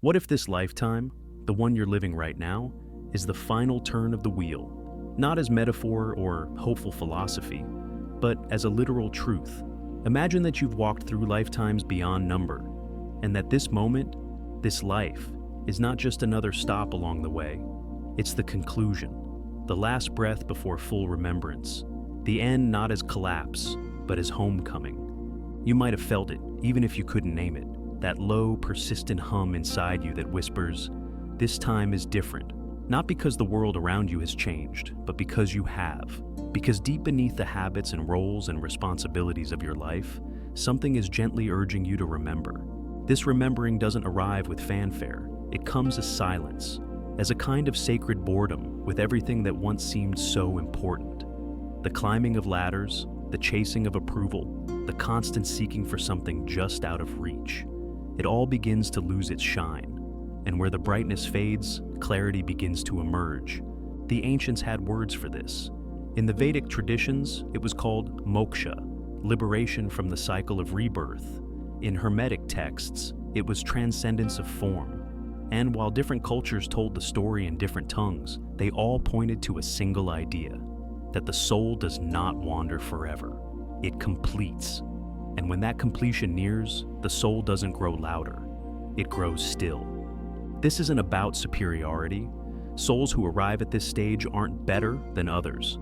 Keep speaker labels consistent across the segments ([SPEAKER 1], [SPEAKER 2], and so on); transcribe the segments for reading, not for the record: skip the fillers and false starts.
[SPEAKER 1] What if this lifetime, the one you're living right now, is the final turn of the wheel? Not as metaphor or hopeful philosophy, but as a literal truth. Imagine that you've walked through lifetimes beyond number, and that this moment, this life, is not just another stop along the way. It's the conclusion, the last breath before full remembrance, the end not as collapse, but as homecoming. You might have felt it, even if you couldn't name it, that low, persistent hum inside you that whispers, "This time is different." Not because the world around you has changed, but because you have. Because deep beneath the habits and roles and responsibilities of your life, something is gently urging you to remember. This remembering doesn't arrive with fanfare. It comes as silence, as a kind of sacred boredom with everything that once seemed so important. The climbing of ladders, the chasing of approval, the constant seeking for something just out of reach. It all begins to lose its shine, and where the brightness fades, clarity begins to emerge. The ancients had words for this. In the Vedic traditions, it was called moksha, liberation from the cycle of rebirth. In Hermetic texts, it was transcendence of form. And while different cultures told the story in different tongues, they all pointed to a single idea, that the soul does not wander forever. It completes. And when that completion nears, the soul doesn't grow louder. It grows still. This isn't about superiority. Souls who arrive at this stage aren't better than others.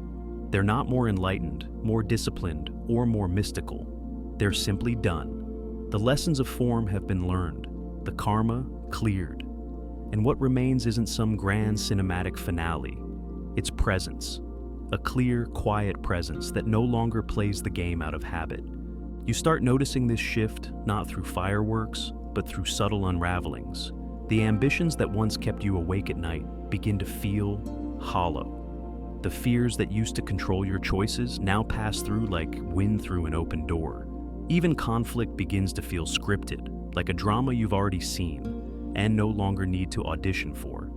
[SPEAKER 1] They're not more enlightened, more disciplined, or more mystical. They're simply done. The lessons of form have been learned, the karma cleared. And what remains isn't some grand cinematic finale. It's presence. A clear, quiet presence that no longer plays the game out of habit. You start noticing this shift not through fireworks, but through subtle unravelings. The ambitions that once kept you awake at night begin to feel hollow. The fears that used to control your choices now pass through like wind through an open door. Even conflict begins to feel scripted, like a drama you've already seen and no longer need to audition for.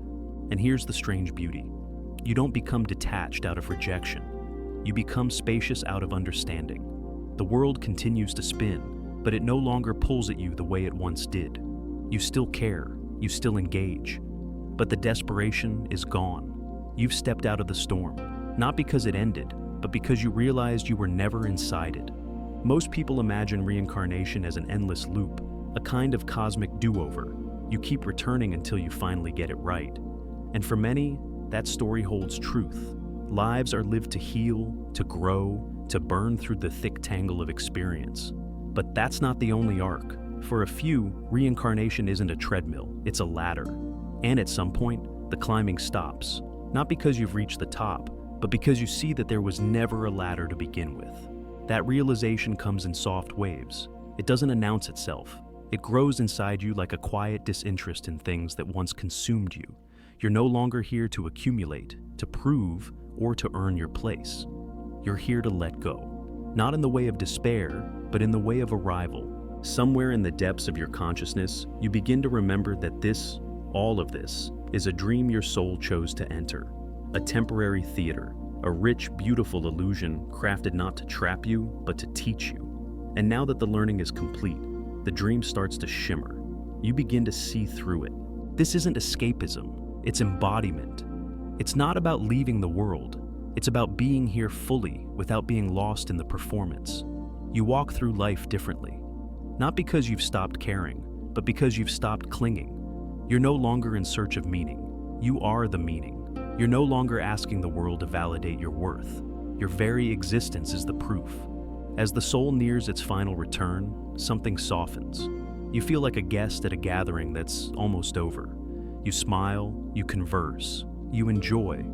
[SPEAKER 1] And here's the strange beauty. You don't become detached out of rejection. You become spacious out of understanding. The world continues to spin, but it no longer pulls at you the way it once did. You still care, you still engage, but the desperation is gone. You've stepped out of the storm, not because it ended, but because you realized you were never inside it. Most people imagine reincarnation as an endless loop, a kind of cosmic do-over. You keep returning until you finally get it right. And for many, that story holds truth. Lives are lived to heal, to grow, to burn through the thick tangle of experience. But that's not the only arc. For a few, reincarnation isn't a treadmill, it's a ladder. And at some point, the climbing stops. Not because you've reached the top, but because you see that there was never a ladder to begin with. That realization comes in soft waves. It doesn't announce itself. It grows inside you like a quiet disinterest in things that once consumed you. You're no longer here to accumulate, to prove, or to earn your place. You're here to let go. Not in the way of despair, but in the way of arrival. Somewhere in the depths of your consciousness, you begin to remember that this, all of this, is a dream your soul chose to enter. A temporary theater, a rich, beautiful illusion crafted not to trap you, but to teach you. And now that the learning is complete, the dream starts to shimmer. You begin to see through it. This isn't escapism, it's embodiment. It's not about leaving the world. It's about being here fully without being lost in the performance. You walk through life differently. Not because you've stopped caring, but because you've stopped clinging. You're no longer in search of meaning. You are the meaning. You're no longer asking the world to validate your worth. Your very existence is the proof. As the soul nears its final return, something softens. You feel like a guest at a gathering that's almost over. You smile, you converse, you enjoy,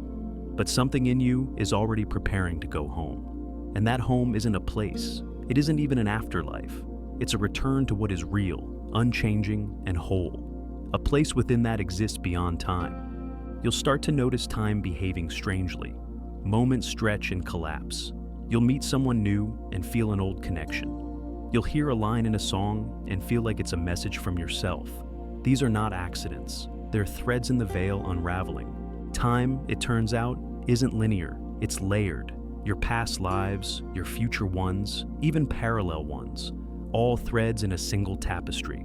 [SPEAKER 1] but something in you is already preparing to go home. And that home isn't a place. It isn't even an afterlife. It's a return to what is real, unchanging, and whole. A place within that exists beyond time. You'll start to notice time behaving strangely. Moments stretch and collapse. You'll meet someone new and feel an old connection. You'll hear a line in a song and feel like it's a message from yourself. These are not accidents. They're threads in the veil unraveling. Time, it turns out, isn't linear. It's layered. Your past lives, your future ones, even parallel ones, all threads in a single tapestry.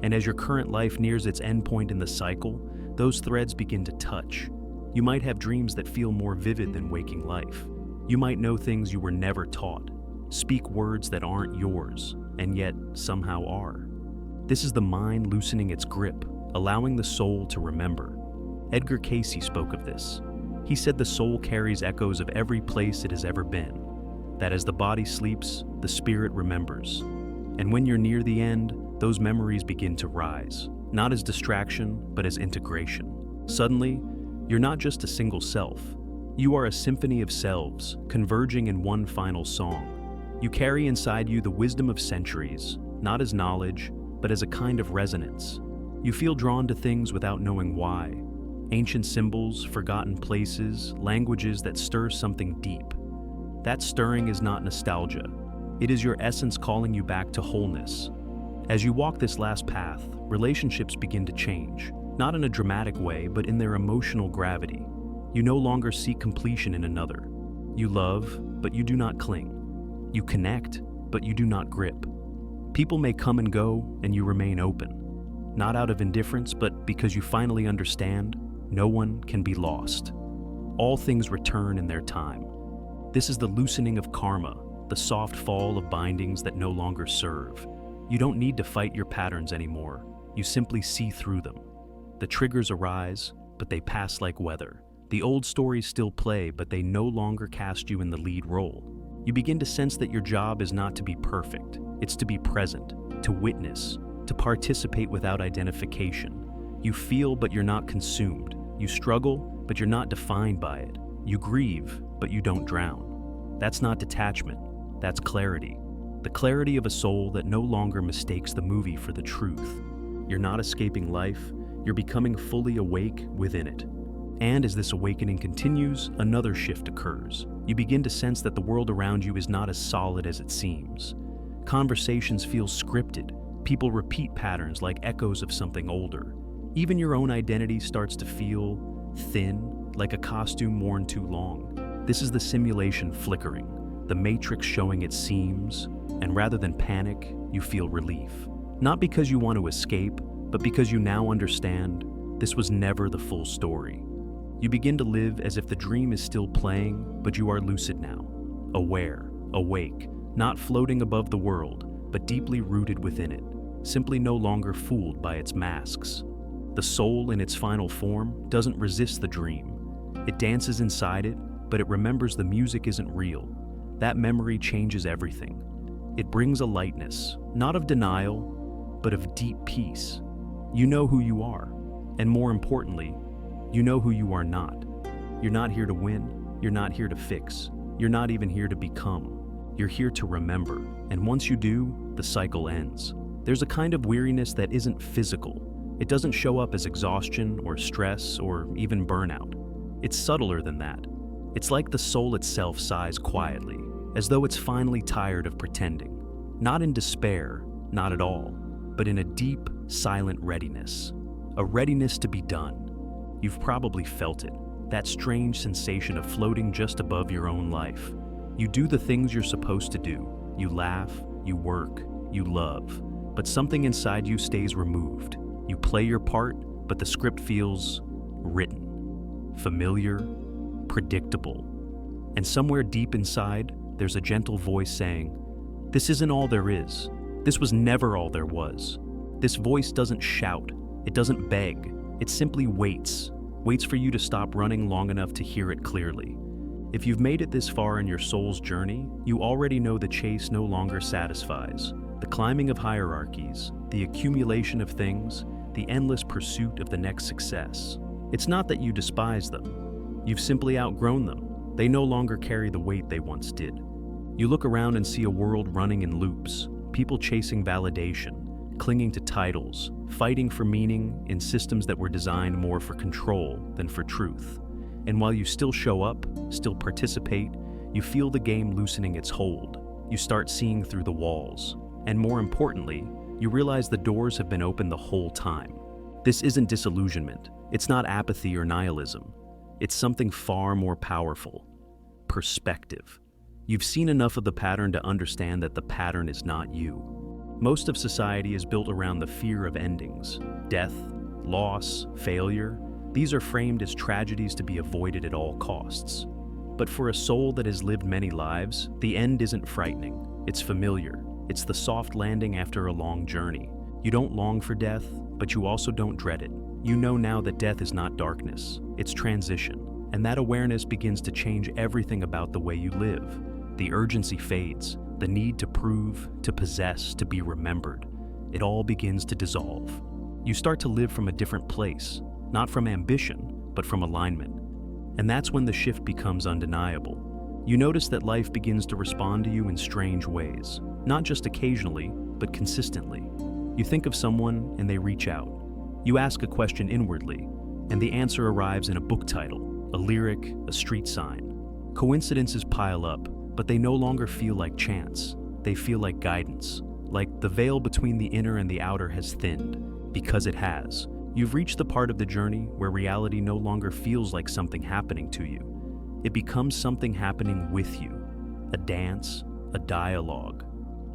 [SPEAKER 1] And as your current life nears its endpoint in the cycle, those threads begin to touch. You might have dreams that feel more vivid than waking life. You might know things you were never taught, speak words that aren't yours, and yet somehow are. This is the mind loosening its grip, allowing the soul to remember. Edgar Cayce spoke of this. He said the soul carries echoes of every place it has ever been, that as the body sleeps, the spirit remembers. And when you're near the end, those memories begin to rise, not as distraction, but as integration. Suddenly, you're not just a single self. You are a symphony of selves, converging in one final song. You carry inside you the wisdom of centuries, not as knowledge, but as a kind of resonance. You feel drawn to things without knowing why. Ancient symbols, forgotten places, languages that stir something deep. That stirring is not nostalgia. It is your essence calling you back to wholeness. As you walk this last path, relationships begin to change, not in a dramatic way, but in their emotional gravity. You no longer seek completion in another. You love, but you do not cling. You connect, but you do not grip. People may come and go, and you remain open. Not out of indifference, but because you finally understand, no one can be lost. All things return in their time. This is the loosening of karma, the soft fall of bindings that no longer serve. You don't need to fight your patterns anymore. You simply see through them. The triggers arise, but they pass like weather. The old stories still play, but they no longer cast you in the lead role. You begin to sense that your job is not to be perfect. It's to be present, to witness, to participate without identification. You feel, but you're not consumed. You struggle, but you're not defined by it. You grieve, but you don't drown. That's not detachment. That's clarity. The clarity of a soul that no longer mistakes the movie for the truth. You're not escaping life. You're becoming fully awake within it. And as this awakening continues, another shift occurs. You begin to sense that the world around you is not as solid as it seems. Conversations feel scripted. People repeat patterns like echoes of something older. Even your own identity starts to feel thin, like a costume worn too long. This is the simulation flickering, the matrix showing its seams, and rather than panic, you feel relief. Not because you want to escape, but because you now understand this was never the full story. You begin to live as if the dream is still playing, but you are lucid now, aware, awake, not floating above the world, but deeply rooted within it, simply no longer fooled by its masks. The soul in its final form doesn't resist the dream. It dances inside it, but it remembers the music isn't real. That memory changes everything. It brings a lightness, not of denial, but of deep peace. You know who you are, and more importantly, you know who you are not. You're not here to win, you're not here to fix, you're not even here to become. You're here to remember, and once you do, the cycle ends. There's a kind of weariness that isn't physical. It doesn't show up as exhaustion or stress or even burnout. It's subtler than that. It's like the soul itself sighs quietly, as though it's finally tired of pretending. Not in despair, not at all, but in a deep, silent readiness. A readiness to be done. You've probably felt it, that strange sensation of floating just above your own life. You do the things you're supposed to do. You laugh, you work, you love, but something inside you stays removed. You play your part, but the script feels written, familiar, predictable. And somewhere deep inside, there's a gentle voice saying, "This isn't all there is. This was never all there was." This voice doesn't shout, it doesn't beg, it simply waits for you to stop running long enough to hear it clearly. If you've made it this far in your soul's journey, you already know the chase no longer satisfies. The climbing of hierarchies, the accumulation of things, the endless pursuit of the next success. It's not that you despise them. You've simply outgrown them. They no longer carry the weight they once did. You look around and see a world running in loops, people chasing validation, clinging to titles, fighting for meaning in systems that were designed more for control than for truth. And while you still show up, still participate, you feel the game loosening its hold. You start seeing through the walls. And more importantly, you realize the doors have been open the whole time. This isn't disillusionment. It's not apathy or nihilism. It's something far more powerful. Perspective. You've seen enough of the pattern to understand that the pattern is not you. Most of society is built around the fear of endings. Death, loss, failure, these are framed as tragedies to be avoided at all costs. But for a soul that has lived many lives, the end isn't frightening. It's familiar. It's the soft landing after a long journey. You don't long for death, but you also don't dread it. You know now that death is not darkness, it's transition. And that awareness begins to change everything about the way you live. The urgency fades, the need to prove, to possess, to be remembered. It all begins to dissolve. You start to live from a different place, not from ambition, but from alignment. And that's when the shift becomes undeniable. You notice that life begins to respond to you in strange ways, not just occasionally, but consistently. You think of someone and they reach out. You ask a question inwardly, and the answer arrives in a book title, a lyric, a street sign. Coincidences pile up, but they no longer feel like chance. They feel like guidance, like the veil between the inner and the outer has thinned, because it has. You've reached the part of the journey where reality no longer feels like something happening to you. It becomes something happening with you, a dance, a dialogue.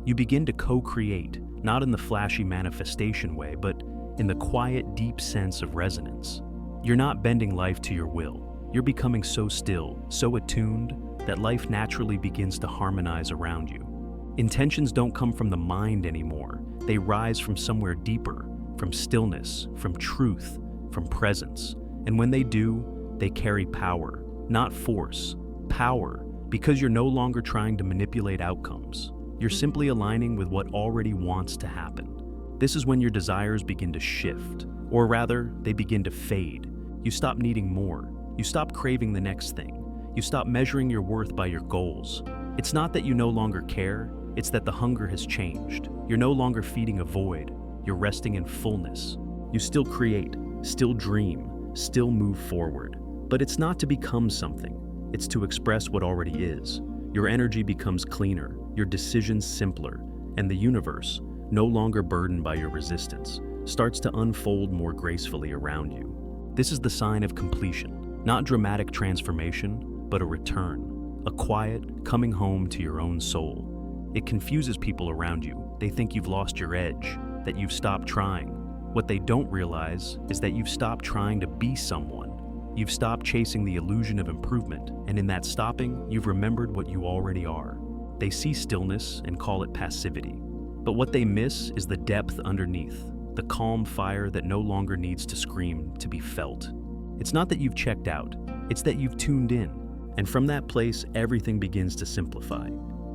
[SPEAKER 1] You begin to co-create, not in the flashy manifestation way, but in the quiet, deep sense of resonance. You're not bending life to your will. You're becoming so still, so attuned, that life naturally begins to harmonize around you. Intentions don't come from the mind anymore. They rise from somewhere deeper, from stillness, from truth, from presence. And when they do, they carry power, not force. Power, because you're no longer trying to manipulate outcomes. You're simply aligning with what already wants to happen. This is when your desires begin to shift, or rather, they begin to fade. You stop needing more. You stop craving the next thing. You stop measuring your worth by your goals. It's not that you no longer care, it's that the hunger has changed. You're no longer feeding a void. You're resting in fullness. You still create, still dream, still move forward. But it's not to become something. It's to express what already is. Your energy becomes cleaner, your decisions simpler, and the universe, no longer burdened by your resistance, starts to unfold more gracefully around you. This is the sign of completion, not dramatic transformation, but a return, a quiet coming home to your own soul. It confuses people around you. They think you've lost your edge, that you've stopped trying. What they don't realize is that you've stopped trying to be someone. You've stopped chasing the illusion of improvement, and in that stopping, you've remembered what you already are. They see stillness and call it passivity. But what they miss is the depth underneath, the calm fire that no longer needs to scream to be felt. It's not that you've checked out, it's that you've tuned in. And from that place, everything begins to simplify.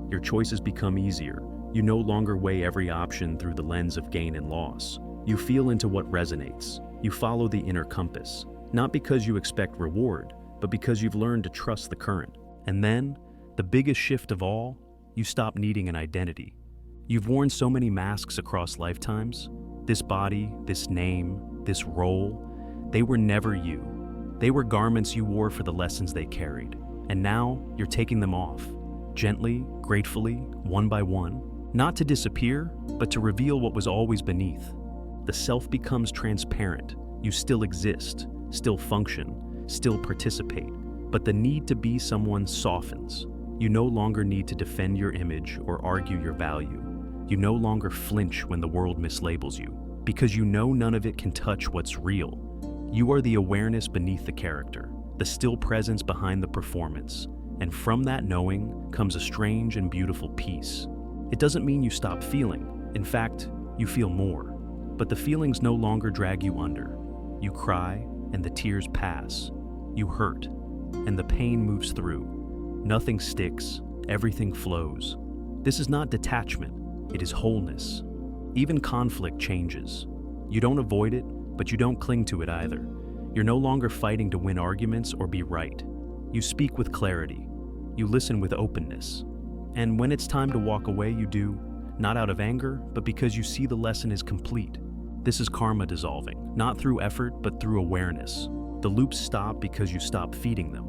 [SPEAKER 1] Your choices become easier. You no longer weigh every option through the lens of gain and loss. You feel into what resonates. You follow the inner compass, not because you expect reward, but because you've learned to trust the current. And then, the biggest shift of all, you stop needing an identity. You've worn so many masks across lifetimes. This body, this name, this role, they were never you. They were garments you wore for the lessons they carried. And now, you're taking them off, gently, gratefully, one by one. Not to disappear, but to reveal what was always beneath. The self becomes transparent. You still exist, still function, still participate. But the need to be someone softens. You no longer need to defend your image or argue your value. You no longer flinch when the world mislabels you, because you know none of it can touch what's real. You are the awareness beneath the character, the still presence behind the performance. And from that knowing comes a strange and beautiful peace. It doesn't mean you stop feeling. In fact, you feel more. But the feelings no longer drag you under. You cry, and the tears pass. You hurt, and the pain moves through. Nothing sticks, everything flows. This is not detachment, it is wholeness. Even conflict changes. You don't avoid it, but you don't cling to it either. You're no longer fighting to win arguments or be right. You speak with clarity. You listen with openness. And when it's time to walk away, you do, not out of anger, but because you see the lesson is complete. This is karma dissolving, not through effort, but through awareness. The loops stop because you stop feeding them.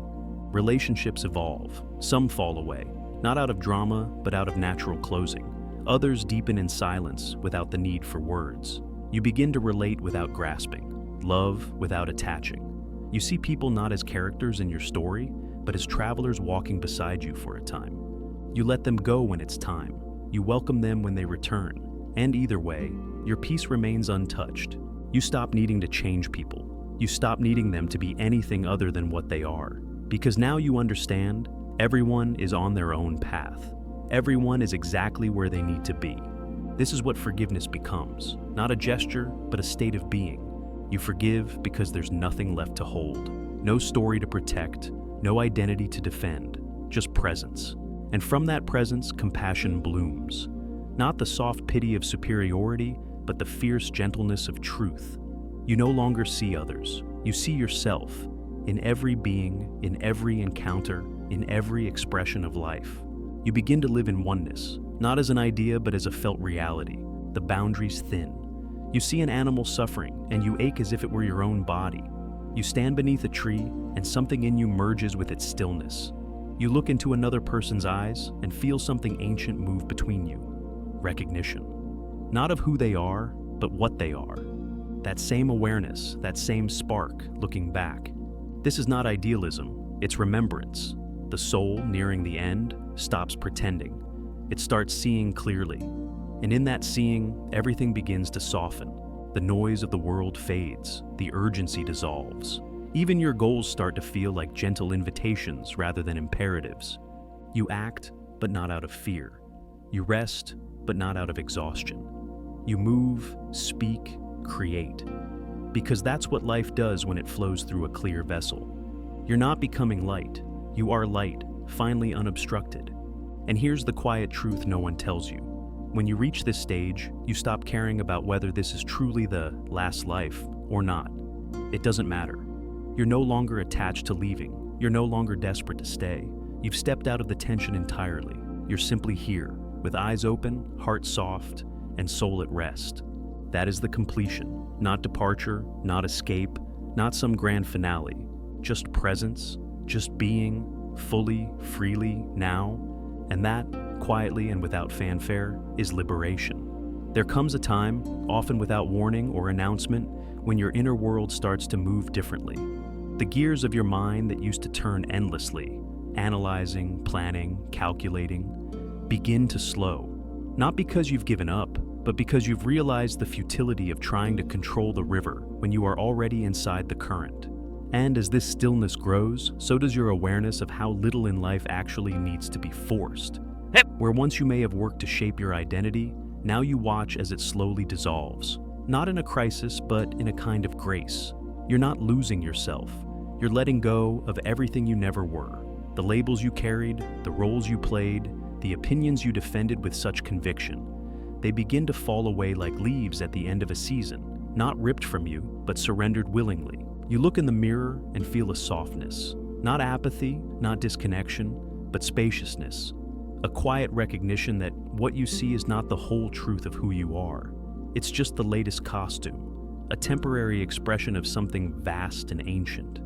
[SPEAKER 1] Relationships evolve. Some fall away, not out of drama, but out of natural closing. Others deepen in silence without the need for words. You begin to relate without grasping, love without attaching. You see people not as characters in your story, but as travelers walking beside you for a time. You let them go when it's time. You welcome them when they return. And either way, your peace remains untouched. You stop needing to change people. You stop needing them to be anything other than what they are. Because now you understand, everyone is on their own path. Everyone is exactly where they need to be. This is what forgiveness becomes. Not a gesture, but a state of being. You forgive because there's nothing left to hold. No story to protect, no identity to defend, just presence. And from that presence, compassion blooms. Not the soft pity of superiority, but the fierce gentleness of truth. You no longer see others. You see yourself in every being, in every encounter, in every expression of life. You begin to live in oneness, not as an idea, but as a felt reality. The boundaries thin. You see an animal suffering, and you ache as if it were your own body. You stand beneath a tree, and something in you merges with its stillness. You look into another person's eyes and feel something ancient move between you. Recognition. Not of who they are, but what they are. That same awareness, that same spark, looking back. This is not idealism, it's remembrance. The soul, nearing the end, stops pretending. It starts seeing clearly. And in that seeing, everything begins to soften. The noise of the world fades, the urgency dissolves. Even your goals start to feel like gentle invitations rather than imperatives. You act, but not out of fear. You rest, but not out of exhaustion. You move, speak, create. Because that's what life does when it flows through a clear vessel. You're not becoming light. You are light, finally unobstructed. And here's the quiet truth no one tells you. When you reach this stage, you stop caring about whether this is truly the last life or not. It doesn't matter. You're no longer attached to leaving. You're no longer desperate to stay. You've stepped out of the tension entirely. You're simply here, with eyes open, heart soft, and soul at rest. That is the completion, not departure, not escape, not some grand finale. Just presence, just being, fully, freely, now. And that, quietly and without fanfare, is liberation. There comes a time, often without warning or announcement, when your inner world starts to move differently. The gears of your mind that used to turn endlessly, analyzing, planning, calculating, begin to slow. Not because you've given up, but because you've realized the futility of trying to control the river when you are already inside the current. And as this stillness grows, so does your awareness of how little in life actually needs to be forced. Where once you may have worked to shape your identity, now you watch as it slowly dissolves. Not in a crisis, but in a kind of grace. You're not losing yourself. You're letting go of everything you never were. The labels you carried, the roles you played, the opinions you defended with such conviction. They begin to fall away like leaves at the end of a season, not ripped from you, but surrendered willingly. You look in the mirror and feel a softness. Not apathy, not disconnection, but spaciousness. A quiet recognition that what you see is not the whole truth of who you are. It's just the latest costume, a temporary expression of something vast and ancient.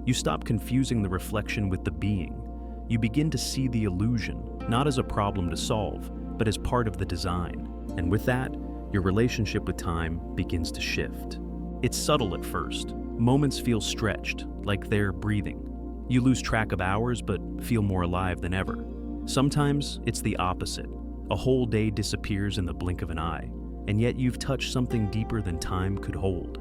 [SPEAKER 1] You stop confusing the reflection with the being. You begin to see the illusion, not as a problem to solve, but as part of the design. And with that, your relationship with time begins to shift. It's subtle at first. Moments feel stretched, like they're breathing. You lose track of hours, but feel more alive than ever. Sometimes it's the opposite. A whole day disappears in the blink of an eye, and yet you've touched something deeper than time could hold.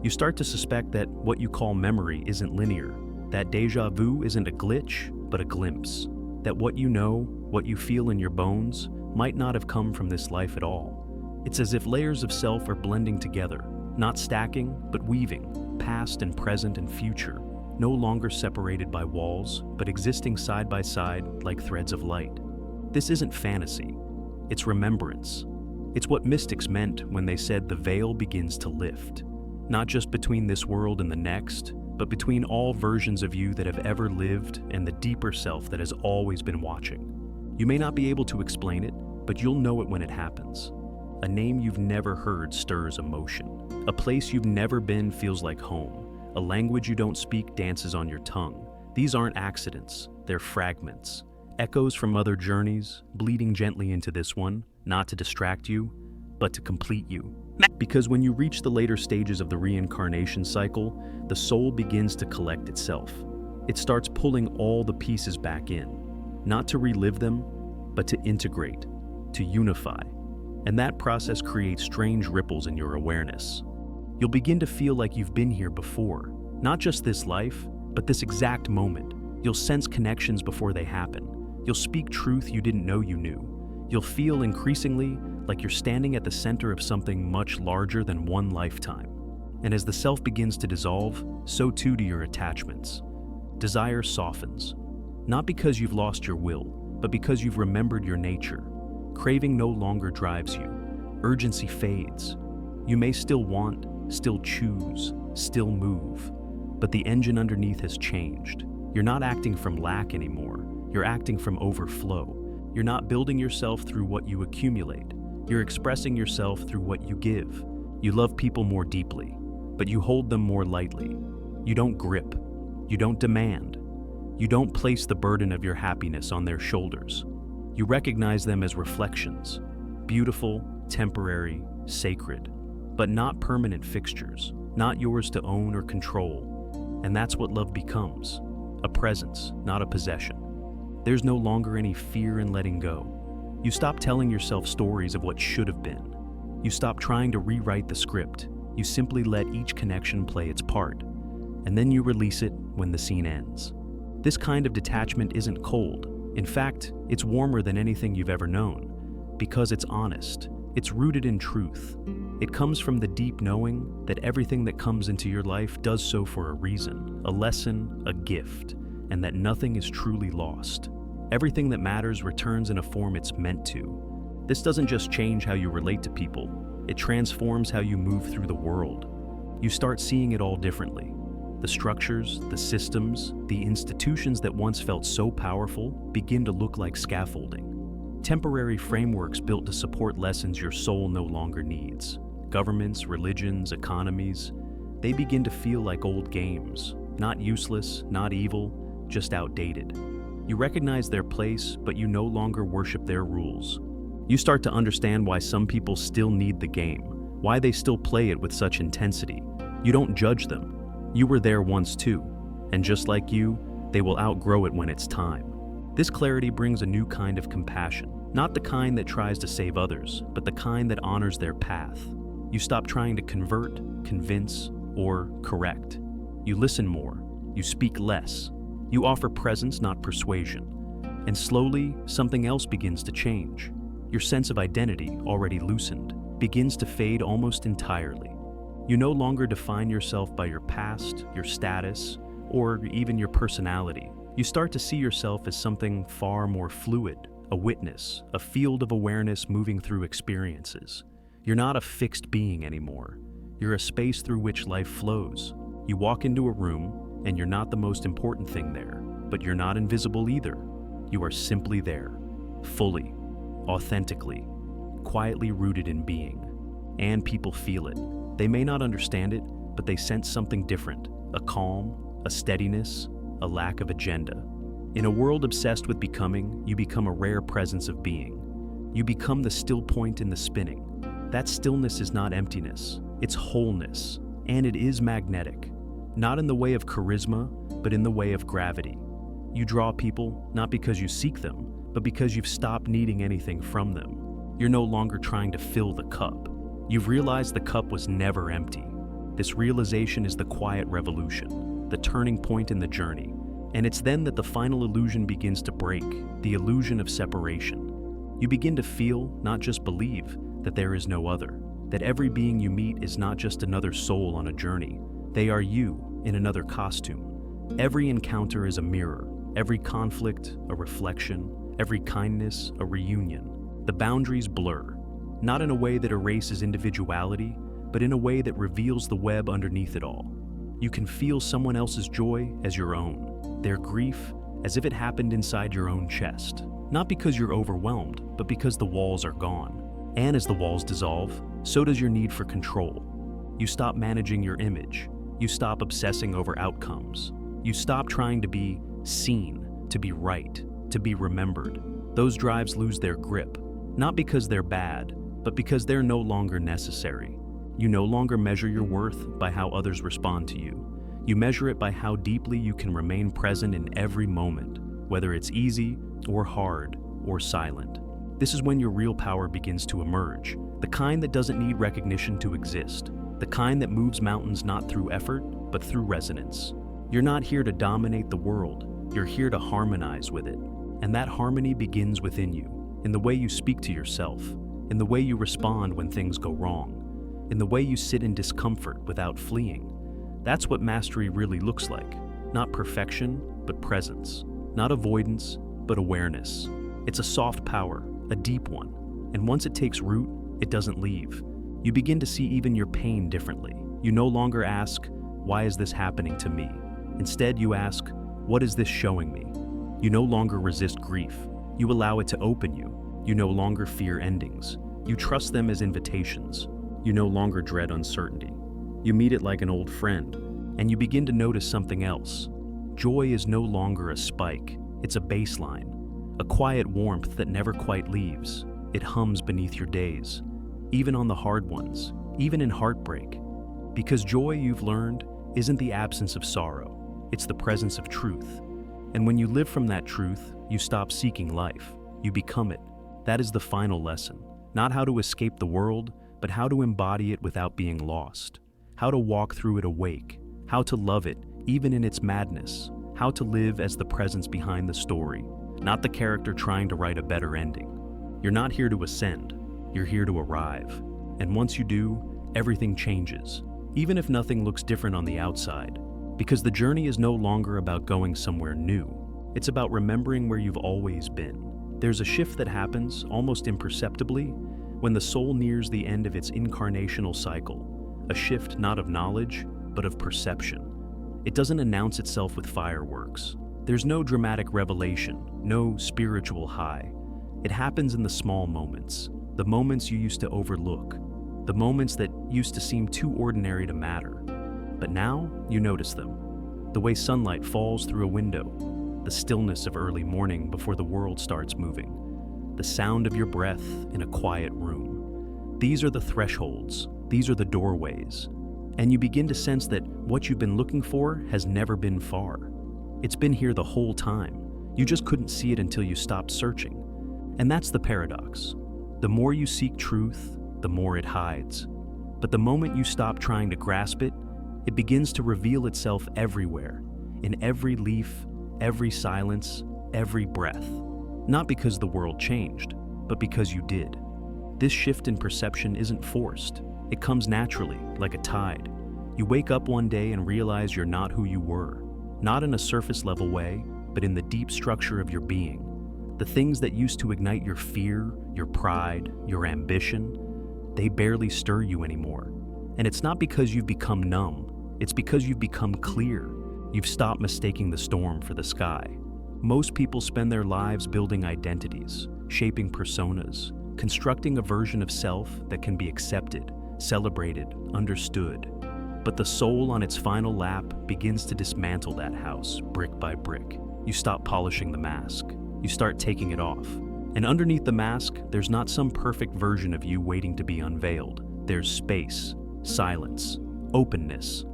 [SPEAKER 1] You start to suspect that what you call memory isn't linear, that déjà vu isn't a glitch, but a glimpse, that what you know, what you feel in your bones, might not have come from this life at all. It's as if layers of self are blending together, not stacking, but weaving, past and present and future, no longer separated by walls, but existing side by side like threads of light. This isn't fantasy, it's remembrance. It's what mystics meant when they said the veil begins to lift, not just between this world and the next, but between all versions of you that have ever lived and the deeper self that has always been watching. You may not be able to explain it, but you'll know it when it happens. A name you've never heard stirs emotion. A place you've never been feels like home. A language you don't speak dances on your tongue. These aren't accidents, they're fragments. Echoes from other journeys, bleeding gently into this one, not to distract you, but to complete you. Because when you reach the later stages of the reincarnation cycle, the soul begins to collect itself. It starts pulling all the pieces back in, not to relive them, but to integrate, to unify. And that process creates strange ripples in your awareness. You'll begin to feel like you've been here before, not just this life, but this exact moment. You'll sense connections before they happen. You'll speak truth you didn't know you knew. You'll feel increasingly like you're standing at the center of something much larger than one lifetime. And as the self begins to dissolve, so too do your attachments. Desire softens, not because you've lost your will, but because you've remembered your nature. Craving no longer drives you. Urgency fades. You may still want, still choose, still move, but the engine underneath has changed. You're not acting from lack anymore. You're acting from overflow. You're not building yourself through what you accumulate. You're expressing yourself through what you give. You love people more deeply, but you hold them more lightly. You don't grip. You don't demand. You don't place the burden of your happiness on their shoulders. You recognize them as reflections, beautiful, temporary, sacred, but not permanent fixtures, not yours to own or control. And that's what love becomes, a presence, not a possession. There's no longer any fear in letting go. You stop telling yourself stories of what should have been. You stop trying to rewrite the script. You simply let each connection play its part, and then you release it when the scene ends. This kind of detachment isn't cold. In fact, it's warmer than anything you've ever known, because it's honest. It's rooted in truth. It comes from the deep knowing that everything that comes into your life does so for a reason, a lesson, a gift, and that nothing is truly lost. Everything that matters returns in a form it's meant to. This doesn't just change how you relate to people, it transforms how you move through the world. You start seeing it all differently. The structures, the systems, the institutions that once felt so powerful begin to look like scaffolding. Temporary frameworks built to support lessons your soul no longer needs. Governments, religions, economies, they begin to feel like old games. Not useless, not evil, just outdated. You recognize their place, but you no longer worship their rules. You start to understand why some people still need the game, why they still play it with such intensity. You don't judge them. You were there once too, and just like you, they will outgrow it when it's time. This clarity brings a new kind of compassion, not the kind that tries to save others, but the kind that honors their path. You stop trying to convert, convince, or correct. You listen more, you speak less, you offer presence, not persuasion. And slowly, something else begins to change. Your sense of identity, already loosened, begins to fade almost entirely. You no longer define yourself by your past, your status, or even your personality. You start to see yourself as something far more fluid, a witness, a field of awareness moving through experiences. You're not a fixed being anymore. You're a space through which life flows. You walk into a room, and you're not the most important thing there, but you're not invisible either. You are simply there, fully, authentically, quietly rooted in being. And people feel it. They may not understand it, but they sense something different, a calm, a steadiness, a lack of agenda. In a world obsessed with becoming, you become a rare presence of being. You become the still point in the spinning. That stillness is not emptiness, it's wholeness, and it is magnetic. Not in the way of charisma, but in the way of gravity. You draw people not because you seek them, but because you've stopped needing anything from them. You're no longer trying to fill the cup. You've realized the cup was never empty. This realization is the quiet revolution, the turning point in the journey. And it's then that the final illusion begins to break, the illusion of separation. You begin to feel, not just believe, that there is no other, that every being you meet is not just another soul on a journey. They are you in another costume. Every encounter is a mirror, every conflict a reflection, every kindness a reunion. The boundaries blur. Not in a way that erases individuality, but in a way that reveals the web underneath it all. You can feel someone else's joy as your own, their grief as if it happened inside your own chest. Not because you're overwhelmed, but because the walls are gone. And as the walls dissolve, so does your need for control. You stop managing your image. You stop obsessing over outcomes. You stop trying to be seen, to be right, to be remembered. Those drives lose their grip, not because they're bad, but because they're no longer necessary. You no longer measure your worth by how others respond to you. You measure it by how deeply you can remain present in every moment, whether it's easy or hard or silent. This is when your real power begins to emerge, the kind that doesn't need recognition to exist, the kind that moves mountains not through effort, but through resonance. You're not here to dominate the world, you're here to harmonize with it. And that harmony begins within you, in the way you speak to yourself, in the way you respond when things go wrong, in the way you sit in discomfort without fleeing. That's what mastery really looks like. Not perfection, but presence. Not avoidance, but awareness. It's a soft power, a deep one. And once it takes root, it doesn't leave. You begin to see even your pain differently. You no longer ask, why is this happening to me? Instead, you ask, what is this showing me? You no longer resist grief. You allow it to open you. You no longer fear endings. You trust them as invitations. You no longer dread uncertainty. You meet it like an old friend, and you begin to notice something else. Joy is no longer a spike. It's a baseline, a quiet warmth that never quite leaves. It hums beneath your days, even on the hard ones, even in heartbreak. Because joy, you've learned, isn't the absence of sorrow. It's the presence of truth. And when you live from that truth, you stop seeking life. You become it. That is the final lesson. Not how to escape the world, but how to embody it without being lost. How to walk through it awake. How to love it, even in its madness. How to live as the presence behind the story, not the character trying to write a better ending. You're not here to ascend. You're here to arrive. And once you do, everything changes, even if nothing looks different on the outside. Because the journey is no longer about going somewhere new. It's about remembering where you've always been. There's a shift that happens, almost imperceptibly, when the soul nears the end of its incarnational cycle. A shift not of knowledge, but of perception. It doesn't announce itself with fireworks. There's no dramatic revelation, no spiritual high. It happens in the small moments, the moments you used to overlook, the moments that used to seem too ordinary to matter. But now, you notice them. The way sunlight falls through a window, the stillness of early morning before the world starts moving, the sound of your breath in a quiet room. These are the thresholds, these are the doorways, and you begin to sense that what you've been looking for has never been far. It's been here the whole time. You just couldn't see it until you stopped searching. And that's the paradox. The more you seek truth, the more it hides. But the moment you stop trying to grasp it, it begins to reveal itself everywhere, in every leaf, every silence, every breath. Not because the world changed, but because you did. This shift in perception isn't forced. It comes naturally, like a tide. You wake up one day and realize you're not who you were. Not in a surface-level way, but in the deep structure of your being. The things that used to ignite your fear, your pride, your ambition, they barely stir you anymore. And it's not because you've become numb. It's because you've become clear. You've stopped mistaking the storm for the sky. Most people spend their lives building identities, shaping personas, constructing a version of self that can be accepted, celebrated, understood. But the soul on its final lap begins to dismantle that house, brick by brick. You stop polishing the mask. You start taking it off. And underneath the mask, there's not some perfect version of you waiting to be unveiled. There's space, silence, openness,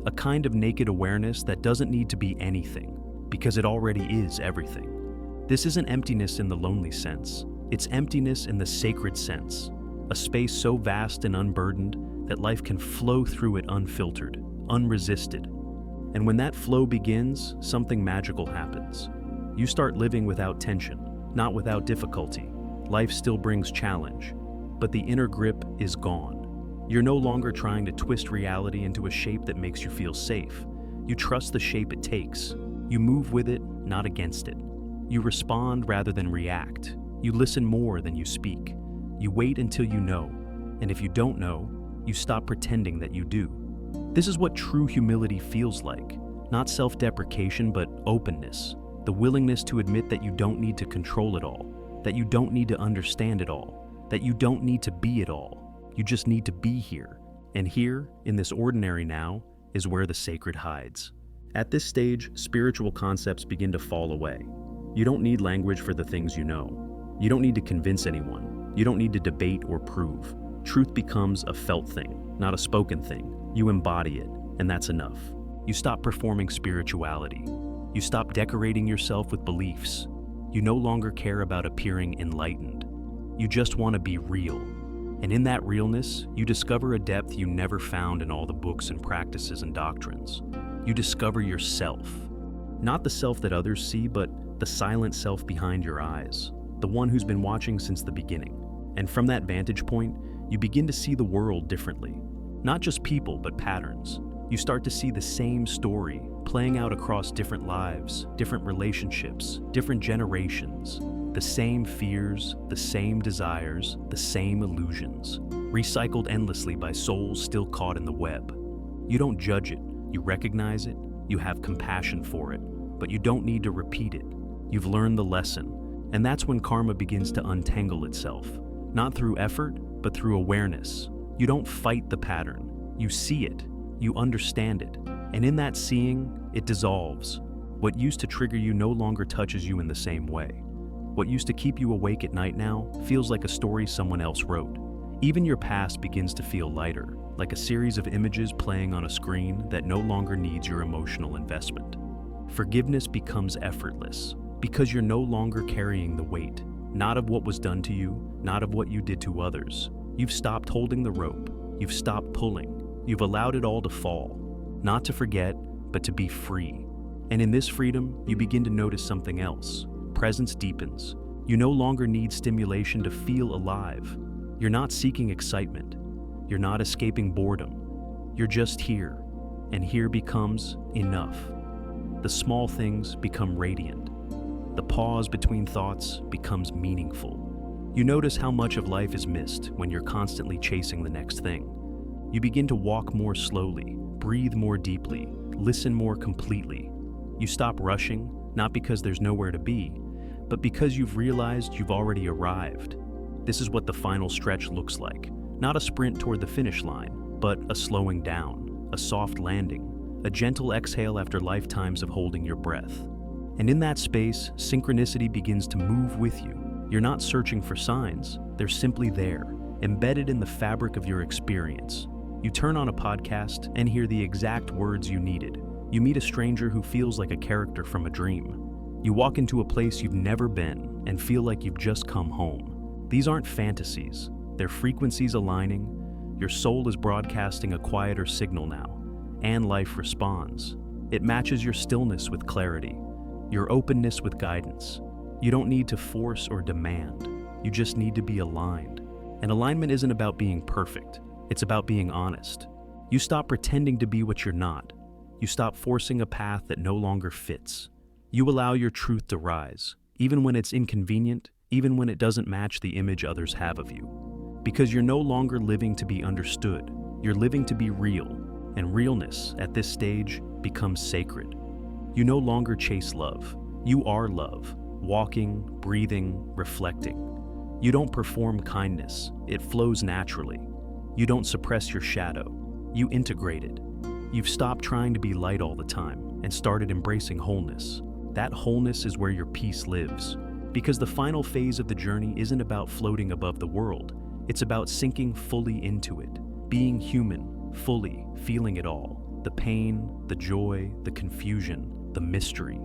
[SPEAKER 1] a kind of naked awareness that doesn't need to be anything, because it already is everything. This isn't emptiness in the lonely sense. It's emptiness in the sacred sense, a space so vast and unburdened that life can flow through it unfiltered, unresisted. And when that flow begins, something magical happens. You start living without tension, not without difficulty. Life still brings challenge, but the inner grip is gone. You're no longer trying to twist reality into a shape that makes you feel safe. You trust the shape it takes. You move with it, not against it. You respond rather than react. You listen more than you speak. You wait until you know, and if you don't know, you stop pretending that you do. This is what true humility feels like. Not self-deprecation, but openness. The willingness to admit that you don't need to control it all, that you don't need to understand it all, that you don't need to be it all. You just need to be here. And here, in this ordinary now, is where the sacred hides. At this stage, spiritual concepts begin to fall away. You don't need language for the things you know. You don't need to convince anyone. You don't need to debate or prove. Truth becomes a felt thing, not a spoken thing. You embody it, and that's enough. You stop performing spirituality. You stop decorating yourself with beliefs. You no longer care about appearing enlightened. You just want to be real. And in that realness, you discover a depth you never found in all the books and practices and doctrines. You discover yourself. Not the self that others see, but the silent self behind your eyes, the one who's been watching since the beginning. And from that vantage point, you begin to see the world differently. Not just people, but patterns. You start to see the same story playing out across different lives, different relationships, different generations. The same fears, the same desires, the same illusions, recycled endlessly by souls still caught in the web. You don't judge it, you recognize it, you have compassion for it, but you don't need to repeat it. You've learned the lesson, and that's when karma begins to untangle itself. Not through effort, but through awareness. You don't fight the pattern, you see it, you understand it, and in that seeing, it dissolves. What used to trigger you no longer touches you in the same way. What used to keep you awake at night now feels like a story someone else wrote. Even your past begins to feel lighter, like a series of images playing on a screen that no longer needs your emotional investment. Forgiveness becomes effortless, because you're no longer carrying the weight, not of what was done to you, not of what you did to others. You've stopped holding the rope, you've stopped pulling, you've allowed it all to fall, not to forget, but to be free. And in this freedom, you begin to notice something else. Presence deepens. You no longer need stimulation to feel alive. You're not seeking excitement. You're not escaping boredom. You're just here, and here becomes enough. The small things become radiant. The pause between thoughts becomes meaningful. You notice how much of life is missed when you're constantly chasing the next thing. You begin to walk more slowly, breathe more deeply, listen more completely. You stop rushing, not because there's nowhere to be, but because you've realized you've already arrived. This is what the final stretch looks like. Not a sprint toward the finish line, but a slowing down, a soft landing, a gentle exhale after lifetimes of holding your breath. And in that space, synchronicity begins to move with you. You're not searching for signs, they're simply there, embedded in the fabric of your experience. You turn on a podcast and hear the exact words you needed. You meet a stranger who feels like a character from a dream. You walk into a place you've never been and feel like you've just come home. These aren't fantasies, they're frequencies aligning. Your soul is broadcasting a quieter signal now, and life responds. It matches your stillness with clarity, your openness with guidance. You don't need to force or demand, you just need to be aligned. And alignment isn't about being perfect, it's about being honest. You stop pretending to be what you're not. You stop forcing a path that no longer fits. You allow your truth to rise, even when it's inconvenient, even when it doesn't match the image others have of you. Because you're no longer living to be understood, you're living to be real, and realness, at this stage, becomes sacred. You no longer chase love, you are love, walking, breathing, reflecting. You don't perform kindness, it flows naturally. You don't suppress your shadow, you integrate it. You've stopped trying to be light all the time and started embracing wholeness. That wholeness is where your peace lives. Because the final phase of the journey isn't about floating above the world, it's about sinking fully into it, being human, fully feeling it all. The pain, the joy, the confusion, the mystery,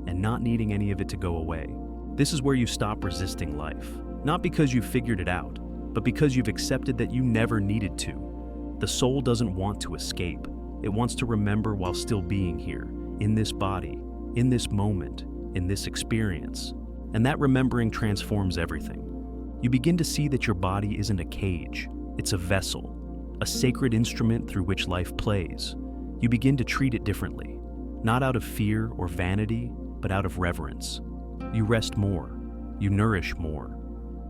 [SPEAKER 1] and not needing any of it to go away. This is where you stop resisting life. Not because you've figured it out, but because you've accepted that you never needed to. The soul doesn't want to escape. It wants to remember while still being here, in this body, in this moment, in this experience. And that remembering transforms everything. You begin to see that your body isn't a cage, it's a vessel, a sacred instrument through which life plays. You begin to treat it differently, not out of fear or vanity, but out of reverence. You rest more, you nourish more.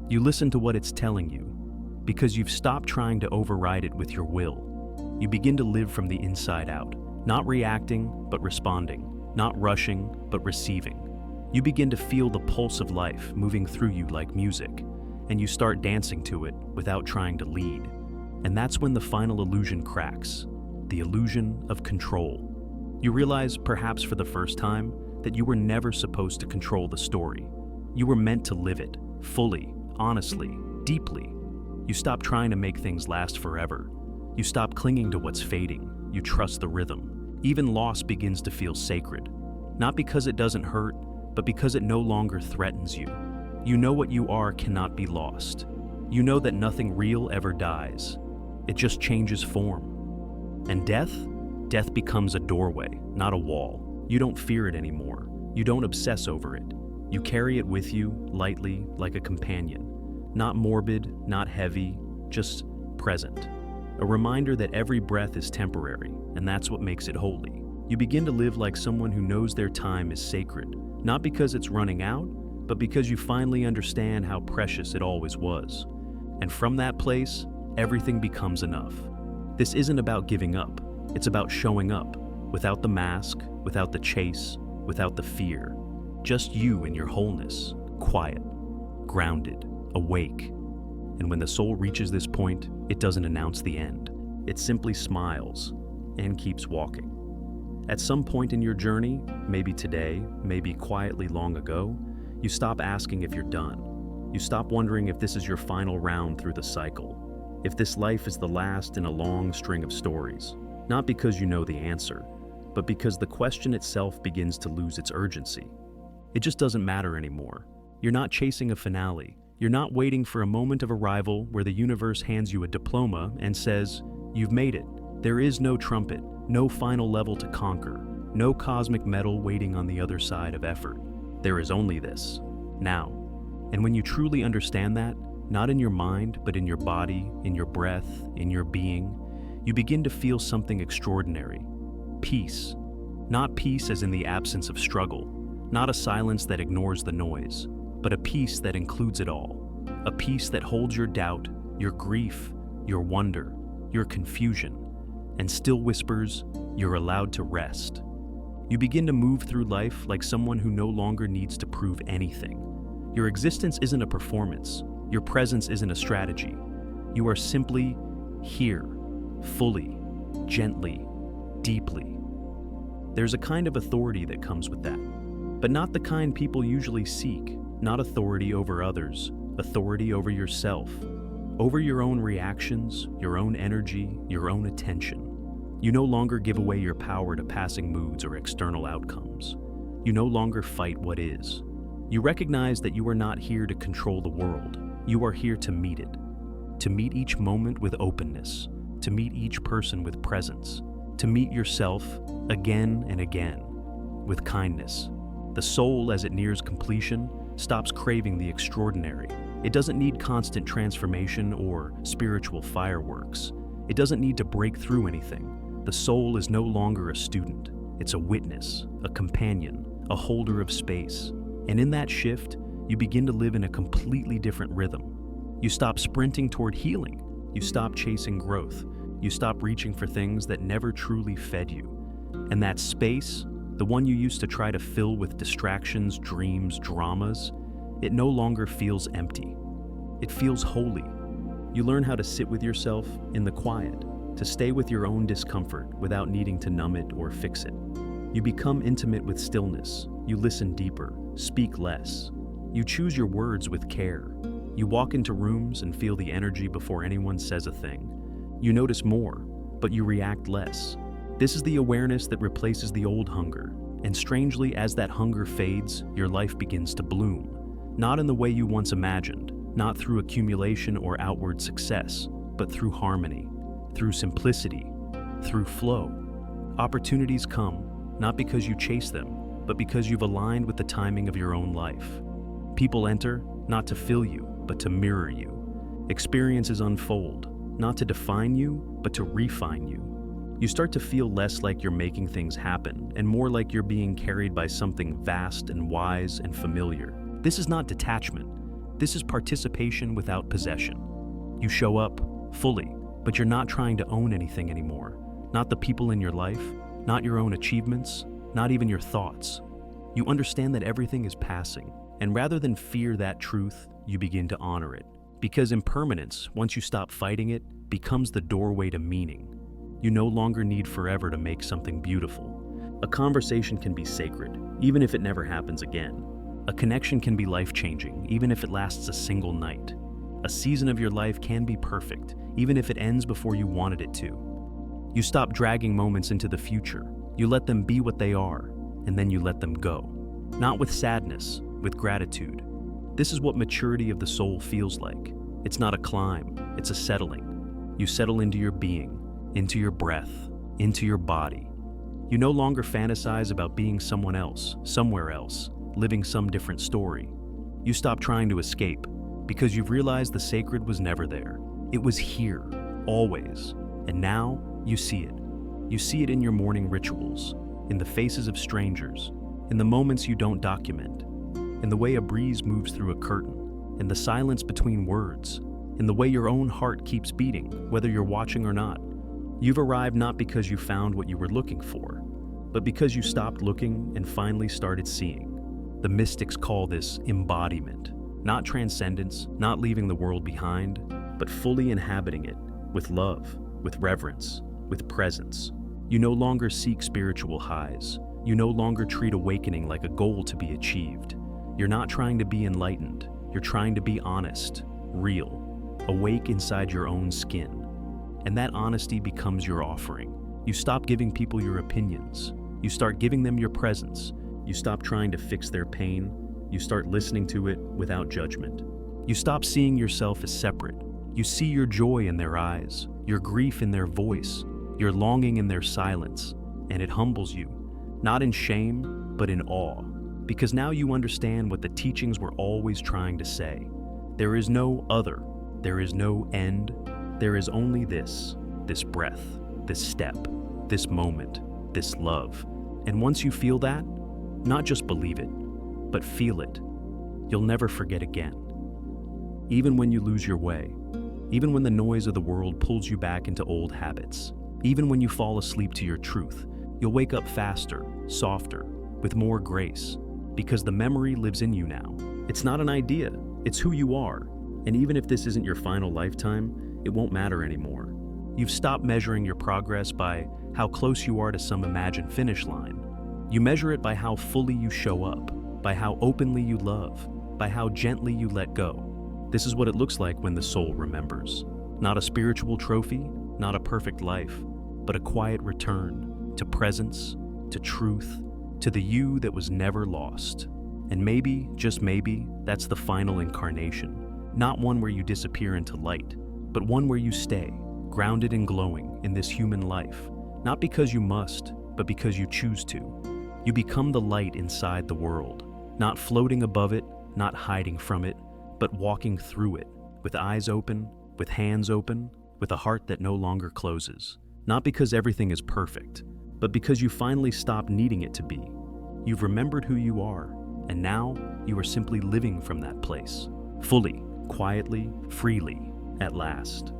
[SPEAKER 1] You listen to what it's telling you, because you've stopped trying to override it with your will. You begin to live from the inside out, not reacting, but responding, not rushing, but receiving. You begin to feel the pulse of life moving through you like music, and you start dancing to it without trying to lead. And that's when the final illusion cracks, the illusion of control. You realize, perhaps for the first time, that you were never supposed to control the story. You were meant to live it, fully, honestly, deeply. You stop trying to make things last forever. You stop clinging to what's fading. You trust the rhythm. Even loss begins to feel sacred. Not because it doesn't hurt, but because it no longer threatens you. You know what you are cannot be lost. You know that nothing real ever dies. It just changes form. And death? Death becomes a doorway, not a wall. You don't fear it anymore. You don't obsess over it. You carry it with you, lightly, like a companion. Not morbid, not heavy, just present. A reminder that every breath is temporary, and that's what makes it holy. You begin to live like someone who knows their time is sacred, not because it's running out, but because you finally understand how precious it always was. And from that place, everything becomes enough. This isn't about giving up. It's about showing up, without the mask, without the chase, without the fear. Just you in your wholeness, quiet, grounded, awake. And when the soul reaches this point, it doesn't announce the end. It simply smiles and keeps walking. At some point in your journey, maybe today, maybe quietly long ago, you stop asking if you're done. You stop wondering if this is your final round through the cycle, if this life is the last in a long string of stories. Not because you know the answer, but because the question itself begins to lose its urgency. It just doesn't matter anymore. You're not chasing a finale. You're not waiting for a moment of arrival where the universe hands you a diploma and says, "You've made it." There is no trumpet, no final level to conquer, no cosmic medal waiting on the other side of effort. There is only this, now. And when you truly understand that, not in your mind, but in your body, in your breath, in your being, you begin to feel something extraordinary. Peace. Not peace as in the absence of struggle, not a silence that ignores the noise, but a peace that includes it all. A peace that holds your doubt, your grief, your wonder, your confusion, and still whispers, "You're allowed to rest." You begin to move through life like someone who no longer needs to prove anything. Your existence isn't a performance. Your presence isn't a strategy. You are simply here, fully, gently, deeply. There's a kind of authority that comes with that, but not the kind people usually seek. Not authority over others, authority over yourself, over your own reactions, your own energy, your own attention. You no longer give away your power to passing moods or external outcomes. You no longer fight what is. You recognize that you are not here to control the world. You are here to meet it. To meet each moment with openness. To meet each person with presence. To meet yourself again and again with kindness. The soul, as it nears completion, stops craving the extraordinary. It doesn't need constant transformation or spiritual fireworks. It doesn't need to break through anything. The soul is no longer a student. It's a witness, a companion, a holder of space. And in that shift, you begin to live in a completely different rhythm. You stop sprinting toward healing. You stop chasing growth. You stop reaching for things that never truly fed you. And that space, the one you used to try to fill with distractions, dreams, dramas, it no longer feels empty. It feels holy. You learn how to sit with yourself in the quiet, to stay with your own discomfort without needing to numb it or fix it. You become intimate with stillness. You listen deeper, speak less. You choose your words with care. You walk into rooms and feel the energy before anyone says a thing. You notice more, but you react less. This is the awareness that replaces the old hunger. And strangely, as that hunger fades, your life begins to bloom. Not in the way you once imagined, not through accumulation or outward success, but through harmony, through simplicity, through flow. Opportunities come, not because you chase them, but because you've aligned with the timing of your own life. People enter, not to fill you, but to mirror you. Experiences unfold, not to define you, but to refine you. You start to feel less like you're making things happen, and more like you're being carried by something vast and wise and familiar. This is not detachment. This is participation without possession. You show up fully, but you're not trying to own anything anymore. Not the people in your life, not your own achievements, not even your thoughts. You understand that everything is passing, and rather than fear that truth, you begin to honor it. Because impermanence, once you stop fighting it, becomes the doorway to meaning. You no longer need forever to make something beautiful. A conversation can be sacred, even if it never happens again. A connection can be life-changing, even if it lasts a single night. A season of your life can be perfect, even if it ends before you wanted it to. You stop dragging moments into the future. You let them be what they are, and then you let them go. Not with sadness, with gratitude. This is what maturity of the soul feels like. It's not a climb, it's a settling. You settle into your being, into your breath, into your body. You no longer fantasize about being someone else, somewhere else, living some different story. You stop trying to escape because you've realized the sacred was never there. It was here, always, and now you see it. You see it in your morning rituals, in the faces of strangers, in the moments you don't document, in the way a breeze moves through a curtain, in the silence between words, in the way your own heart keeps beating, whether you're watching or not. You've arrived not because you found what you were looking for, but because you stopped looking and finally started seeing. The mystics call this embodiment, not transcendence, not leaving the world behind, but fully inhabiting it with love, with reverence, with presence. You no longer seek spiritual highs. You no longer treat awakening like a goal to be achieved. You're not trying to be enlightened. You're trying to be honest, real, awake inside your own skin. And that honesty becomes your offering. You stop giving people your opinions. You start giving them your presence. You stop trying to fix their pain. You start listening to it without judgment. You stop seeing yourself as separate. You see your joy in their eyes, your grief in their voice, your longing in their silence, and it humbles you, not in shame, but in awe, because now you understand what the teachings were always trying to say. There is no other, there is no end, there is only this breath, this step, this moment, this love. And once you feel that, not just believe it, but feel it, you'll never forget again. Even when you lose your way, even when the noise of the world pulls you back into old habits, even when you fall asleep to your truth, you'll wake up faster, softer, with more grace, because the memory lives in you now. It's not an idea, it's who you are. And even if this isn't your final lifetime, it won't matter anymore. You've stopped measuring your progress by how close you are to some imagined finish line. You measure it by how fully you show up, by how openly you love, by how gently you let go. This is what it looks like when the soul remembers. Not a spiritual trophy, not a perfect life, but a quiet return to presence, to truth, to the you that was never lost. And maybe, just maybe, that's the final incarnation. Not one where you disappear into light, but one where you stay, grounded and glowing in this human life. Not because you must, but because you choose to. You become the light inside the world, not floating above it, not hiding from it, but walking through it, with eyes open, with hands open, with a heart that no longer closes. Not because everything is perfect, but because you finally stop needing it to be. You've remembered who you are, and now you are simply living from that place, fully, quietly, freely, at last.